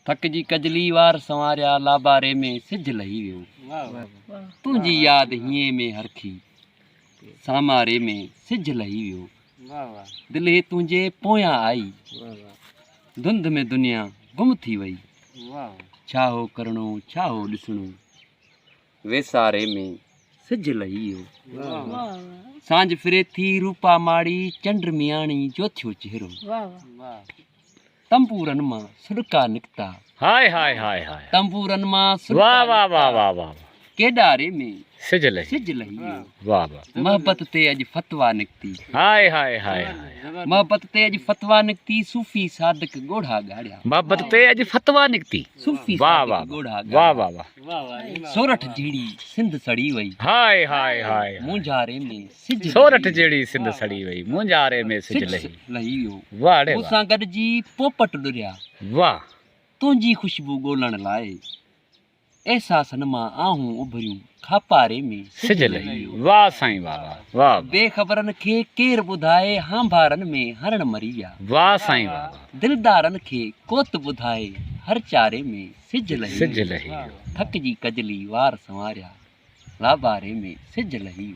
थक जी कजली वार संवारिया लाबारे में सिज लही वियो तुंहिंजी याद हीअं में हरखी सामारे में सिज लही वियो दिलि हे तुंहिंजे पोयां आई धुंध में दुनिया गुम थी वई छा हो करणो छा हो ॾिसणो वेसारे में सिज लही वियो सांझ फिरे थी रूपा माड़ी चंड मियाणी जो थियो चेहरो तंबूरन मां सुॾका निकिता हाय हाय हाय हाय तंबूरन मां वाह सुॾका वाह वाह वाह वाह केॾारे में सिज लही सिज लही वियो वाह वाह मोहब्बत ते अॼु फतवा निकिती हाय हाय हाय हाय मोहब्बत ते अॼु फतवा निकिती सूफ़ी सादिक ॻोढ़ा ॻाढ़िया मोहब्बत ते अॼु फतवा निकिती सूफ़ी वाह सादिक वाह ॻोढ़ा वाह ॻाढ़िया वाह वाह सोरठ जहिड़ी सिंध सड़ी वई हाय हाय हाय मुंझारे में सिज सोरठ जहिड़ी सिंध सड़ी वई मुंझारे में सिज लही लही वियो वाह रे मूंसां गॾिजी पोपट ॾुरिया वाह तुंहिंजी ख़ुशबू ॻोल्हण लाइ एहसासन मां आहूं उभरियूं खापारे में सिज लही वाह साईं वाह वाह वाह बेख़बरनि खे केरु ॿुधाए हांभारनि में हरण मरी विया वाह साईं वाह दिलदारनि खे कोत ॿुधाए हर चारे में सिज लही सिज लही थक जी कजली वार संवारिया लाबारे में सिज लही